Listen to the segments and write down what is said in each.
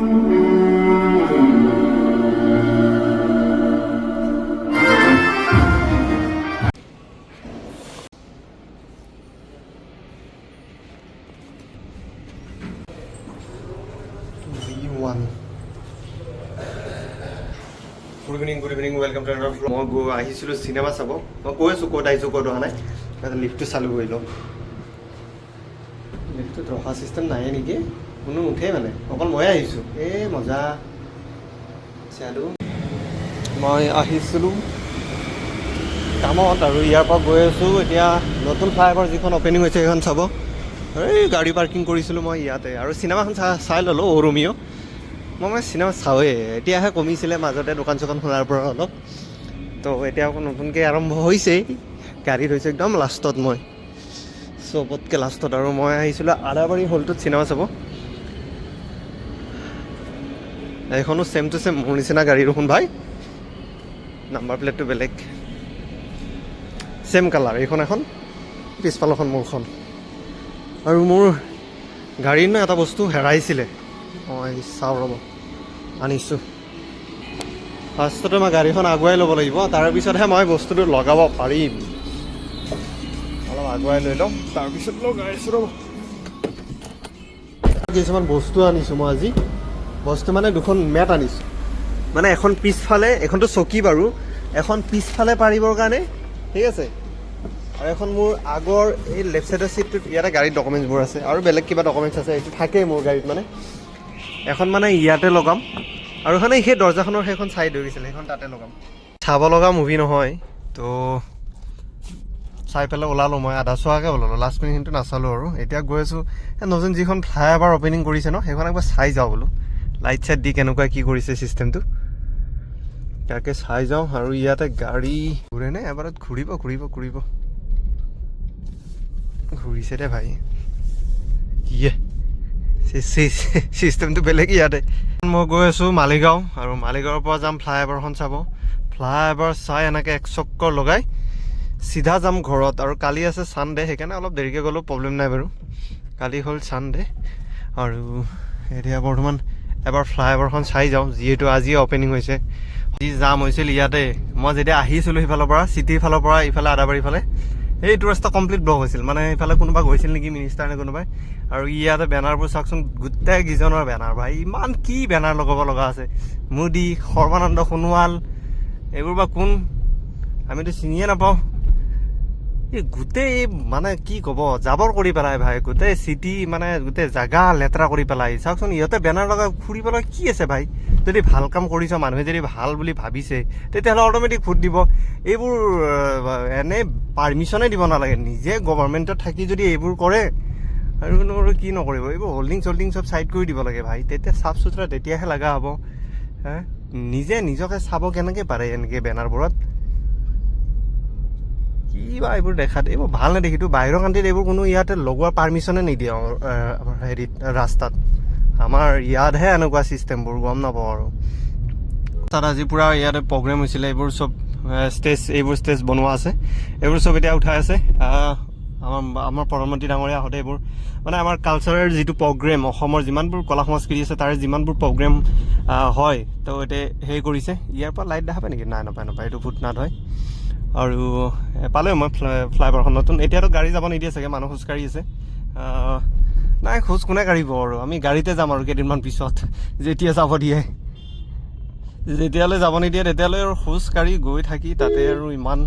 Good evening, welcome to another vlog. মই আহিছিলোঁ cinema চাব। মই কৈ আছোঁ ক'ত আহিছোঁ ক'ত অহা নাই। লিফ্টটো চালু কৰি লওঁ। লিফ্টটোত ৰখা চিষ্টেম নাই নেকি? কোনো নুঠে মানে, অকল ময়ে আহিছোঁ। মজা চালোঁ। মই আহিছিলোঁ কামত আৰু ইয়াৰ পৰা গৈ আছোঁ এতিয়া নতুন ফ্লাইঅভাৰ যিখন অপেনিং হৈছে সেইখন চাব। এই গাড়ী পাৰ্কিং কৰিছিলোঁ মই ইয়াতে আৰু চিনেমাখন চাই ল'লোঁ ৰোমিঅ'। মই মানে চিনেমা চাওঁৱেই, এতিয়াহে কমিছিলে মাজতে দোকান চোকান খোলাৰ পৰা অলপ। তো এতিয়া আকৌ নতুনকৈ আৰম্ভ হৈছেই, গাড়ীত হৈছে একদম লাষ্টত মই চবতকৈ লাষ্টত। আৰু মই আহিছিলোঁ আদাবাৰী হলটোত চিনেমা চাব। এইখনো ছেম টু ছেম মোৰ নিচিনা গাড়ী দেখোন ভাই, নাম্বাৰ প্লেটটো বেলেগ, ছেম কালাৰ। এইখন এখন, পিছফালৰখন মোৰখন। আৰু মোৰ গাড়ীৰ ন এটা বস্তু হেৰাইছিলে, মই চাওঁ ৰ'ব, আনিছোঁ। ফাৰ্ষ্টতে মই গাড়ীখন আগুৱাই ল'ব লাগিব, তাৰপিছতহে মই বস্তুটো লগাব পাৰিম। অলপ আগুৱাই লৈ ল'ম, তাৰপিছত লগাইছোঁ ৰ'ব। কিছুমান বস্তু আনিছোঁ মই আজি, বস্তু মানে দুখন মেট আনিছোঁ। মানে এখন পিছফালে, এখনতো চকী বাৰু, এখন পিছফালে পাৰিবৰ কাৰণে, ঠিক আছে। আৰু এখন মোৰ আগৰ এই লেফ্ট ছাইডৰ চিটটোত ইয়াতে গাড়ীৰ ডকুমেণ্টছবোৰ আছে, আৰু বেলেগ কিবা ডকুমেণ্টছ আছে, এইটো থাকেই মোৰ গাড়ীত মানে। এখন মানে ইয়াতে লগাম, আৰু মানে সেই দৰ্জাখনৰ সেইখন চাইড হৈ গৈছিলে, সেইখন তাতে লগাম। চাব লগা মুভি নহয়, তো চাই পেলাই ওলালোঁ। মই আধা চোৱাকৈ ওলালোঁ, লাষ্ট মিনিটটো নাচালোঁ। আৰু এতিয়া গৈ আছোঁ নতুন যিখন ফ্লাইঅভাৰ অপেনিং কৰিছে ন, সেইখন একবাৰ চাই যাওঁ বোলো, লাইট চাইট দি কেনেকুৱা কি কৰিছে চিষ্টেমটো, তাকে চাই যাওঁ। আৰু ইয়াতে গাড়ী ঘূৰেনে এবাৰত ঘূৰিব ঘূৰিছে দে ভাই, চিষ্টেমটো বেলেগ ইয়াতে। মই গৈ আছোঁ মালিগাঁও, আৰু মালিগাঁৱৰ পৰা যাম ফ্লাইঅভাৰখন চাব। ফ্লাইঅভাৰ চাই এনেকৈ এক চক্কৰ লগাই চিধা যাম ঘৰত। আৰু কালি আছে ছানডে, সেইকাৰণে অলপ দেৰিকৈ গ'লেও প্ৰব্লেম নাই বাৰু, কালি হ'ল ছানডে। আৰু এতিয়া বৰ্তমান এবাৰ ফ্লাইঅভাৰখন চাই যাওঁ, যিহেতু আজিয়ে অপেনিং হৈছে। যি জাম হৈছিল ইয়াতে, মই যেতিয়া আহিছিলোঁ সিফালৰ পৰা, চিটিৰ ফালৰ পৰা ইফালে আদাবাৰীৰ ফালে, এইটো ৰাস্তা কমপ্লিট ব্লক হৈছিল। মানে এইফালে কোনোবা গৈছিল নেকি, মিনিষ্টাৰ নে কোনোবাই। আৰু ইয়াতে বেনাৰবোৰ চাওকচোন, গোটেই কেইজনৰ বেনাৰ ভাই, ইমান কি বেনাৰ লগাব লগা আছে। মোদী, সৰ্বানন্দ সোণোৱাল, এইবোৰ বা কোন, আমিতো চিনিয়ে নাপাওঁ। এই গোটেই মানে কি ক'ব, জাবৰ কৰি পেলাই ভাই, গোটেই চিটি মানে গোটেই জেগা লেতেৰা কৰি পেলাই। চাওকচোন ইহঁতে বেনাৰ লগাই ফুৰিবলৈ কি আছে ভাই। যদি ভাল কাম কৰিছ, মানুহে যদি ভাল বুলি ভাবিছে, তেতিয়াহ'লে অট'মেটিক ভোট দিব। এইবোৰ এনেই পাৰ্মিশ্যনেই দিব নালাগে, নিজে গভৰ্ণমেণ্টত থাকি যদি এইবোৰ কৰে, আৰু কি নকৰিব। এইবোৰ হল্ডিং চল্ডিং চব চাইড কৰি দিব লাগে ভাই, তেতিয়া চাফ চুথৰা তেতিয়াহে লগা হ'ব। নিজে নিজকে চাব কেনেকৈ পাৰে এনেকৈ বেনাৰবোৰত, কি বা এইবোৰ দেখাত, এইবোৰ ভাল নেদেখিতো। বাহিৰৰ কাণ্ট্ৰিত এইবোৰ কোনো ইয়াতে লগোৱাৰ পাৰ্মিশ্যনে নিদিয়ে হেৰিত, ৰাস্তাত। আমাৰ ইয়াতহে এনেকুৱা চিষ্টেমবোৰ, গম নাপাওঁ আৰু। তাত আজি পূৰা ইয়াতে প্ৰগ্ৰেম হৈছিলে, এইবোৰ চব এইবোৰ ষ্টেজ বনোৱা আছে, এইবোৰ চব এতিয়া উঠাই আছে। আমাৰ প্ৰধানমন্ত্ৰী ডাঙৰীয়া আহোঁতে এইবোৰ মানে আমাৰ কালচাৰেল যিটো প্ৰগ্ৰেম, অসমৰ যিমানবোৰ কলা সংস্কৃতি আছে তাৰে যিমানবোৰ প্ৰগ্ৰেম হয়, তো এতিয়া হেৰি কৰিছে। ইয়াৰ পৰা লাইট দেখা পায় নেকি? নাই, নাপায়, এইটো ফুটনাথ হয়। আৰু পালে মই ফ্লাইঅভাৰখন নতুন, এতিয়াতো গাড়ী যাব নিদিয়ে চাগে, মানুহ খোজকাঢ়ি আছে। নাই, খোজ কোনে কাঢ়িব আৰু, আমি গাড়ীতে যাম আৰু কেইদিনমান পিছত, যেতিয়া যাব দিয়ে। যেতিয়ালৈ যাব নিদিয়ে তেতিয়ালৈ আৰু খোজ কাঢ়ি গৈ থাকি তাতে আৰু ইমান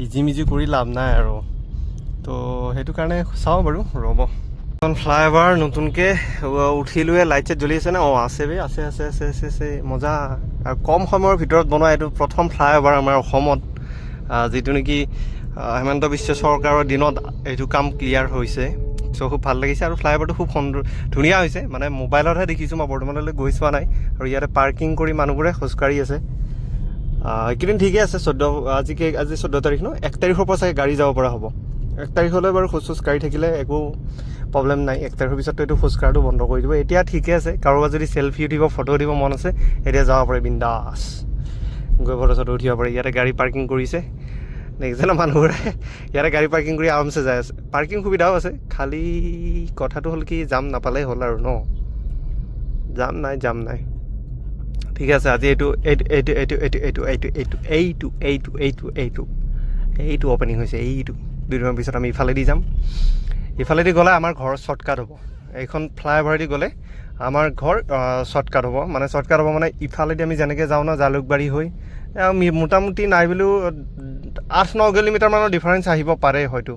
ইজিমিজি কৰি লাভ নাই আৰু। তো সেইটো কাৰণে চাওঁ বাৰু, ৰ'ব। এখন ফ্লাইঅভাৰ নতুনকৈ উঠিলোৱে, লাইট চাইট জ্বলি আছে নে? আছে বে, আছে মজা। আৰু কম সময়ৰ ভিতৰত বনোৱা এইটো প্ৰথম ফ্লাইঅভাৰ আমাৰ অসমত, যিটো নেকি হিমন্ত বিশ্ব চৰকাৰৰ দিনত এইটো কাম ক্লিয়াৰ হৈছে। চ' খুব ভাল লাগিছে। আৰু ফ্লাইঅভাৰটো খুব ধুনীয়া হৈছে, মানে মোবাইলতহে দেখিছোঁ, মই বৰ্তমানলৈ গৈ চোৱা নাই। আৰু ইয়াতে পাৰ্কিং কৰি মানুহবোৰে খোজকাঢ়ি আছে। এইকেইদিন ঠিকে আছে, আজি 14 তাৰিখ ন, 1 তাৰিখৰ পৰা চাগে গাড়ী যাব পৰা হ'ব। 1 তাৰিখলৈ বাৰু খোজ কাঢ়ি থাকিলে একো প্ৰব্লেম নাই। 1 তাৰিখৰ পিছততো এইটো খোজকাঢ়াটো বন্ধ কৰি দিব। এতিয়া ঠিকে আছে, কাৰোবাৰ যদি চেল্ফি উঠিব, ফটো উঠিব মন আছে, এতিয়া যাব পাৰে বিন্দাছ, গৈ ফটো চটো উঠিব পাৰে। ইয়াতে গাড়ী পাৰ্কিং কৰিছে, দেখিছে না মানুহবোৰে, ইয়াতে গাড়ী পাৰ্কিং কৰি আৰামছে যাই আছে। পাৰ্কিং সুবিধাও আছে, খালী কথাটো হ'ল কি জাম নাপালেই হ'ল আৰু ন, জাম নাই ঠিক আছে আজি এইটো অপেনিং হৈছে এইটো 2 দিনৰ পিছত আমি ইফালেদি যাম ইফালেদি গ'লে আমাৰ ঘৰ শ্বৰ্টকাট হ'ব এইখন ফ্লাইঅভাৰেদি গ'লে আমাৰ ঘৰ শ্বৰ্টকাট হ'ব মানে ইফালেদি আমি যেনেকৈ যাওঁ ন জালুকবাৰী হৈ মোটামুটি নাই বুলিও 8-9 কিলোমিটাৰ মানৰ ডিফাৰেঞ্চ আহিব পাৰে হয়তো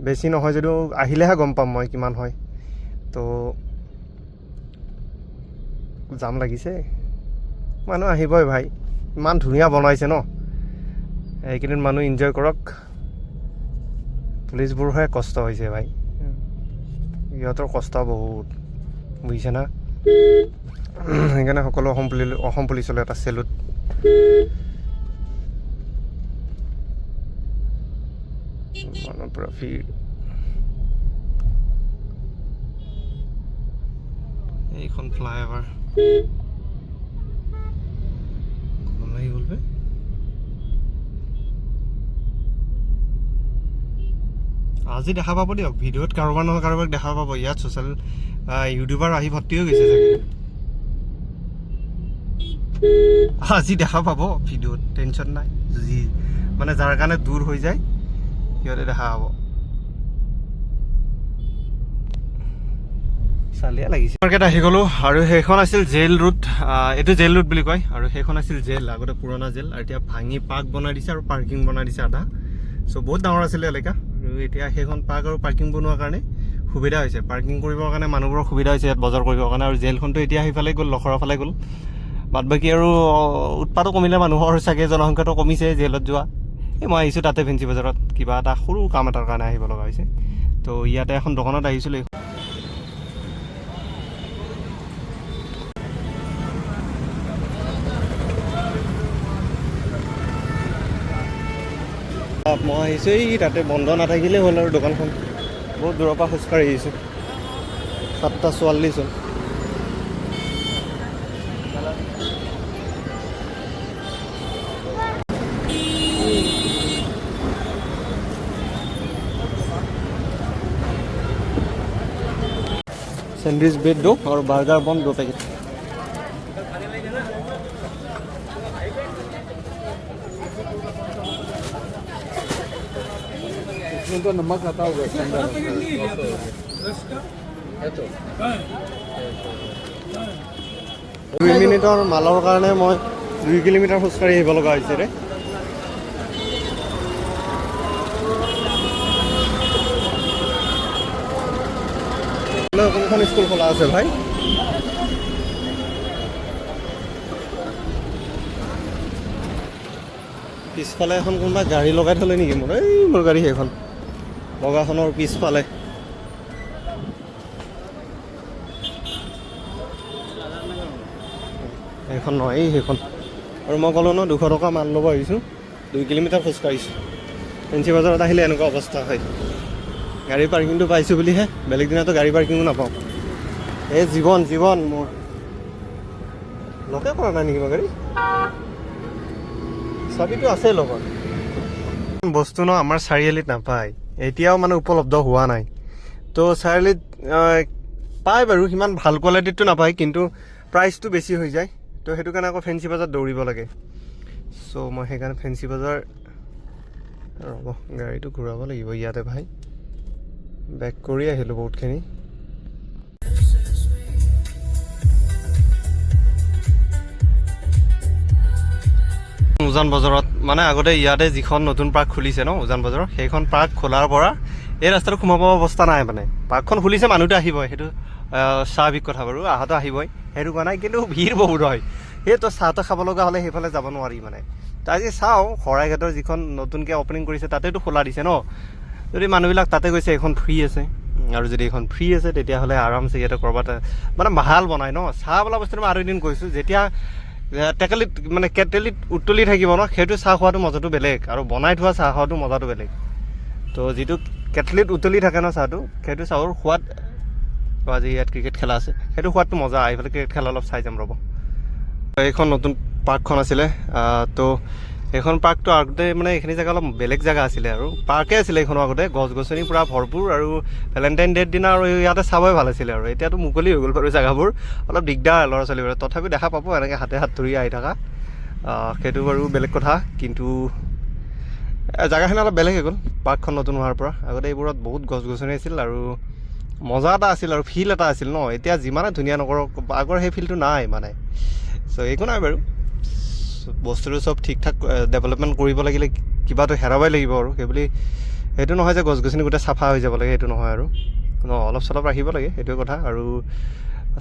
বেছি নহয় যদিও আহিলেহে গম পাম মই কিমান হয় তো জাম লাগিছে মানুহ আহিবই ভাই ইমান ধুনীয়া বনাইছে ন এইকেইদিন মানুহ এনজয় কৰক পুলিচবোৰহে কষ্ট হৈছে ভাই ইহঁতৰ কষ্ট বহুত বুজিছে না সেইকাৰণে সকলো অসম পুলিচলৈ এটা চেলুট পুৰা ভিৰ এইখন ফ্লাইঅভাৰ গ'ল আজি দেখা পাব দিয়ক ভিডিঅ'ত কাৰোবাৰ নহয় কাৰোবাক দেখা পাব ইয়াত ছ'চিয়েল ইউটিউবাৰ আহি ভৰ্তি হৈ গৈছে চাগে আজি দেখা পাব ভিডিঅ'ত টেনশ্যন নাই যি মানে যাৰ কাৰণে দূৰ হৈ যায় সিহঁতে দেখা পাব চালিয়া লাগিছে মাৰ্কেট আহি গ'লোঁ আৰু সেইখন আছিল জেল ৰোড এইটো জেল ৰোড বুলি কয় আৰু সেইখন আছিল জেল আগতে পুৰণা জেল আৰু এতিয়া ভাঙি পাৰ্ক বনাই দিছে আৰু পাৰ্কিং বনাই দিছে আধা চ' বহুত ডাঙৰ আছিলে এলেকা আৰু এতিয়া সেইখন পাৰ্ক আৰু পাৰ্কিং বনোৱাৰ কাৰণে সুবিধা হৈছে পাৰ্কিং কৰিবৰ কাৰণে মানুহবোৰৰ সুবিধা হৈছে ইয়াত বজাৰ কৰিবৰ কাৰণে আৰু জেলখনটো এতিয়া সেইফালে গ'ল লখৰা ফালে গ'ল বাদ বাকী আৰু উৎপাতো কমিলে মানুহৰ চাগে জনসংখ্যাটো কমিছে জেলত যোৱা মই আহিছোঁ তাতে ফেঞ্চি বজাৰত কিবা এটা সৰু কাম এটাৰ কাৰণে আহিব লগা হৈছে তো ইয়াতে এখন দোকানত আহিছিলোঁ মই আহিছোঁ এই তাতে বন্ধ নাথাকিলেই হ'ল আৰু দোকানখন বহুত দূৰৰ পৰা খোজকাঢ়ি আহিছোঁ 7:44 सैंडविच ब्रेड 2 और बर्गर बन 2 पैकेट इसमें तो नमक आता होगा इसके अंदर 2 মিনিটৰ মালৰ কাৰণে মই 2 কিলোমিটাৰ খোজকাঢ়ি আহিব লগা হৈছে ৰে কোনখন স্কুল খোলা আছে ভাই পিছফালে এখন কোনোবা গাড়ী লগাই থলে নেকি মোৰ গাড়ী সেইখন বগাখনৰ পিছফালে সেইখন নহয় সেইখন আৰু মই ক'লোঁ ন 200 টকা মান ল'ব আহিছোঁ 2 কিলোমিটাৰ খোজকাঢ়িছোঁ ফেঞ্চি বজাৰত আহিলে এনেকুৱা অৱস্থা হয় গাড়ী পাৰ্কিংটো পাইছোঁ বুলিহে বেলেগ দিনাতো গাড়ী পাৰ্কিঙো নাপাওঁ এই জীৱন মোৰ লগে কৰা নাই নেকি মই গাড়ী চাবিটো আছে লগত বস্তু ন আমাৰ চাৰিআলিত নাপায় এতিয়াও মানে উপলব্ধ হোৱা নাই তো চাৰিআলিত পায় বাৰু সিমান ভাল কোৱালিটিটো নাপায় কিন্তু প্ৰাইচটো বেছি হৈ যায় তো সেইটো কাৰণে আকৌ ফেঞ্চি বজাৰ দৌৰিব লাগে চ' মই সেইকাৰণে ফেঞ্চি বজাৰ ৰ'ব গাড়ীটো ঘূৰাব লাগিব ইয়াতে ভাই বেক কৰি আহিলোঁ বহুতখিনি উজান বজাৰত মানে আগতে ইয়াতে যিখন নতুন পাৰ্ক খুলিছে ন উজান বজাৰত সেইখন পাৰ্ক খোলাৰ পৰা এই ৰাস্তাটো সোমাব অৱস্থা নাই মানে পাৰ্কখন খুলিছে মানুহটো আহিবই সেইটো স্বাভাৱিক কথা বাৰু আহাতো আহিবই সেইটো কোৱা নাই কিন্তু ভিৰ বহুত হয় সেই তো চাহটো খাব লগা হ'লে সেইফালে যাব নোৱাৰি মানে তো আজি চাওঁ শৰাইঘাটৰ যিখন নতুনকৈ অ'পেনিং কৰিছে তাতেতো খোলা দিছে ন যদি মানুহবিলাক তাতে গৈছে এইখন ফ্ৰী আছে আৰু যদি এইখন ফ্ৰী আছে তেতিয়াহ'লে আৰামছে ইয়াতে ক'ৰবাত মানে ভাল বনায় ন চাহ বোলা বস্তুটো মই আৰু এদিন কৈছোঁ যেতিয়া টেকেলিত মানে কেটেলিত উতলি থাকিব ন সেইটো চাহ খোৱাটো মজাটো বেলেগ আৰু বনাই থোৱা চাহ খোৱাটো মজাটো বেলেগ তো যিটো কেটলিত উতলি থাকে ন চাহটো সেইটো চাহৰ সোৱাদ আজি ইয়াত ক্ৰিকেট খেলা আছে সেইটো সোৱাদটো মজা এইফালে ক্ৰিকেট খেলা অলপ চাই যাম ৰ'ব এইখন নতুন পাৰ্কখন আছিলে তো এইখন পাৰ্কটো আগতে মানে এইখিনি জেগা অলপ বেলেগ জেগা আছিলে আৰু পাৰ্কে আছিলে এইখনো আগতে গছ গছনি পূৰা ভৰপূৰ আৰু ভেলেণ্টাইন ডে'ৰ দিনা আৰু ইয়াতে চাবই ভাল আছিলে আৰু এতিয়াতো মুকলি হৈ গ'ল বাৰু জেগাবোৰ অলপ দিগদাৰ ল'ৰা ছোৱালীবোৰে তথাপিও দেখা পাব এনেকৈ হাতে হাত ধৰি আহি থকা সেইটো বাৰু বেলেগ কথা কিন্তু জেগাখিনি অলপ বেলেগ হৈ গ'ল পাৰ্কখন নতুন হোৱাৰ পৰা আগতে এইবোৰত বহুত গছ গছনি আছিল আৰু মজা এটা আছিল আৰু ফিল এটা আছিল ন এতিয়া যিমানে ধুনীয়া নকৰক আগৰ সেই ফিলটো নাই মানে চ' একো নাই বাৰু বস্তুটো চব ঠিক ঠাক ডেভেলপমেণ্ট কৰিব লাগিলে কিবাটো হেৰাবই লাগিব আৰু সেইবুলি সেইটো নহয় যে গছ গছনি গোটেই চাফা হৈ যাব লাগে সেইটো নহয় আৰু অলপ চলপ ৰাখিব লাগে সেইটোৱে কথা আৰু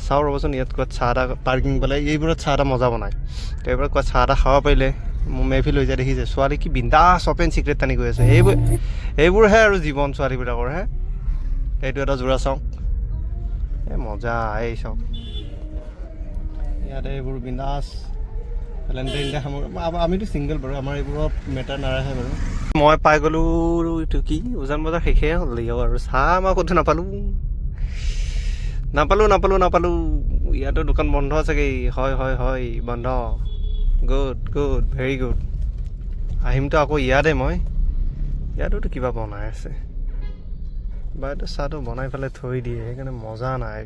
চাওঁ ৰ'বচোন ইয়াত ক'ৰবাত চাহ এটা পাৰ্কিং পালে এইবোৰত চাহ এটা মজা বনায় তো এইবোৰত ক'ৰবাত চাহ এটা খাব পাৰিলে মোৰ মেহফিল হৈ যায় দেখিছে ছোৱালী কি বিন্দাছ অপেন চিক্ৰেট টানি গৈ আছে এইবোৰহে আৰু জীৱন ছোৱালীবিলাকৰ হে এইটো এটা যোৰা চাওঁ এই মজা এই চাওক ইয়াতে এইবোৰ বিন্দাছ ভেলেণ্টাইন ডে আমিতো ছিংগল বাৰু আমাৰ এইবোৰত মেটাৰ নাৰাখে বাৰু মই পাই গ'লোঁ এইটো কি উজান বজাৰ শেষে হ'ল আৰু চাহ মই ক'তো নাপালোঁ ইয়াতো দোকান বন্ধ চাগে হয় বন্ধ গুড ভেৰি গুড আহিমতো আকৌ ইয়াতে মই ইয়াতোতো কিবা বনাই আছে বা এইটো চাহটো বনাই পেলাই থৈ দিয়ে সেইকাৰণে মজা নাই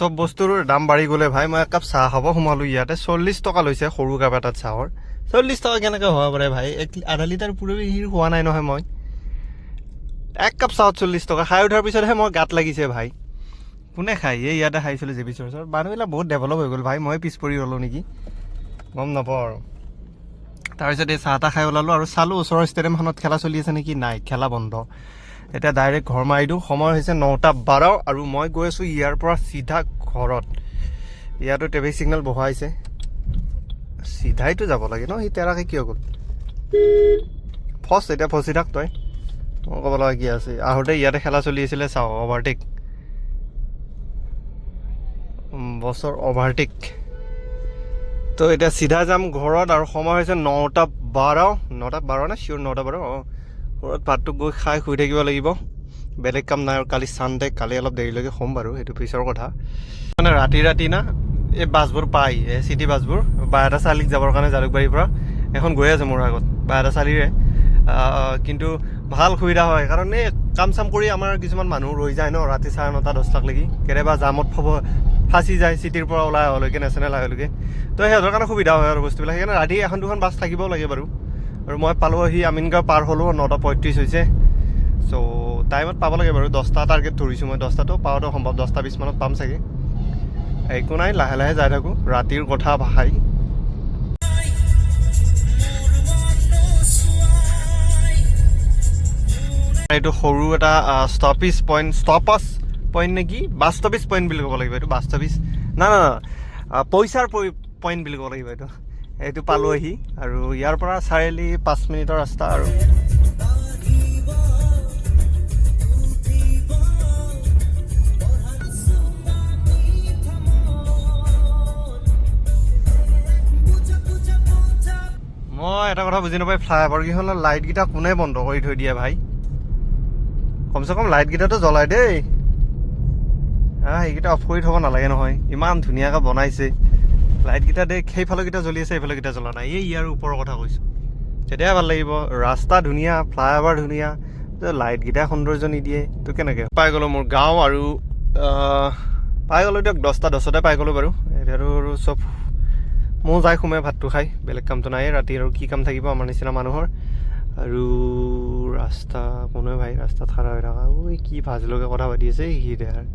চব বস্তুৰ দাম বাঢ়ি গ'লে ভাই মই একাপ চাহ খাব সোমালোঁ ইয়াতে 40 টকা লৈছে সৰু কাপ এটাত চাহৰ 40 টকা কেনেকৈ হ'ব পাৰে ভাই আধা লিটাৰ পুৰবি খোৱা নাই নহয় মই এক কাপ চাহত 40 টকা খাই উঠাৰ পিছতহে মই গাত লাগিছে ভাই কোনে খাই ইয়াতে খাইছিলোঁ জে বি চৰ্চৰ মানুহবিলাক বহুত ডেভেলপ হৈ গ'ল ভাই মই পিছ পৰি ৰ'লোঁ নেকি গম নাপাওঁ আৰু তাৰপিছত এই চাহ তাহ খাই ওলালোঁ আৰু চালোঁ ওচৰৰ ষ্টেডিয়ামখনত খেলা চলি আছে নেকি নাই খেলা বন্ধ এতিয়া ডাইৰেক্ট ঘৰ মাৰি দিওঁ সময় হৈছে 9:12 আৰু মই গৈ আছোঁ ইয়াৰ পৰা চিধা ঘৰত ইয়াতো ট্ৰেফিক ছিগনেল বহাইছে চিধাইতো যাব লাগে ন সি তেৰাকে কিয় গ'ল এতিয়া ফচি থাক তই মই ক'ব লগা কি আছে আহোঁতে ইয়াতে খেলা চলি আছিলে চাওঁ অভাৰটেক তো এতিয়া চিধা যাম ঘৰত আৰু সময় হৈছে 9:12 নে চিয়'ৰ 9:12 ঘৰত ভাতটো গৈ খাই শুই থাকিব লাগিব বেলেগ কাম নাই আৰু কালি ছানডে কালি অলপ দেৰিলৈকে শুম বাৰু সেইটো পিছৰ কথা মানে ৰাতি না এই বাছবোৰ পায় এই চিটি বাছবোৰ বাইহাটা চাৰিআলিত যাবৰ কাৰণে জালুকবাৰীৰ পৰা এখন গৈ আছে মোৰ আগত বাইহাটা চাৰিআলিৰে কিন্তু ভাল সুবিধা হয় কাৰণ এই কাম চাম কৰি আমাৰ কিছুমান মানুহ ৰৈ যায় ন ৰাতি 9:30 10টালৈকে কেতিয়াবা জামত ফাঁচি যায় চিটিৰ পৰা ওলাই অহালৈকে নেশ্যনেল হাইৱেলৈকে তো সিহঁতৰ কাৰণে সুবিধা হয় আৰু বস্তুবিলাক সেইকাৰণে ৰাতি এখন দুখন বাছ থাকিবও লাগে বাৰু আৰু মই পালোঁ আহি আমিনগাঁও পাৰ হ'লোঁ 9:35 হৈছে চ' টাইমত পাব লাগে বাৰু 10টা টাৰ্গেট ধৰিছোঁ মই 10টাতো পাওঁতো সম্ভৱ 10:20 মানত পাম চাগে একো নাই লাহে লাহে যাই থাকোঁ ৰাতিৰ কথা ভাষাই এইটো সৰু এটা ষ্টপাছ পইণ্ট নেকি বাছ ষ্টপেজ পইণ্ট বুলি ক'ব লাগিব এইটো বাছ ষ্টপেজ না পইচাৰ পইণ্ট বুলি ক'ব লাগিব এইটো পালোঁ আহি আৰু ইয়াৰ পৰা চাৰিআলি 5 মিনিটৰ ৰাস্তা আৰু মই এটা কথা বুজি নাপাই ফ্লাইঅভাৰকেইখনৰ লাইটকেইটা কোনে বন্ধ কৰি থৈ দিয়ে ভাই কমচে কম লাইটকেইটাতো জ্বলাই দেই সেইকেইটা অফ কৰি থ'ব নালাগে নহয় ইমান ধুনীয়াকৈ বনাইছে লাইটকেইটা দেখ সেইফালৰকেইটা জ্বলি আছে এইফালৰকেইটা জ্বলা নাই ইয়াৰ ওপৰৰ কথা কৈছোঁ তেতিয়াহে ভাল লাগিব ৰাস্তা ধুনীয়া ফ্লাইঅভাৰ ধুনীয়া লাইটকেইটা সৌন্দৰ্য নিদিয়ে তো কেনেকৈ পাই গ'লোঁ মোৰ গাঁও আৰু পাই গ'লোঁ দিয়ক 10:10 পাই গ'লোঁ বাৰু এতিয়াতো আৰু চব ময়ো যাই সোমাই ভাতটো খাই বেলেগ কামটো নাই ৰাতি আৰু কি কাম থাকিব আমাৰ নিচিনা মানুহৰ আৰু ৰাস্তা কোনোৱে ভাই ৰাস্তাত খাৰা হৈ থকা ঐ কি ভাজিলৈকে কথা পাতি আছে সি দেহাৰ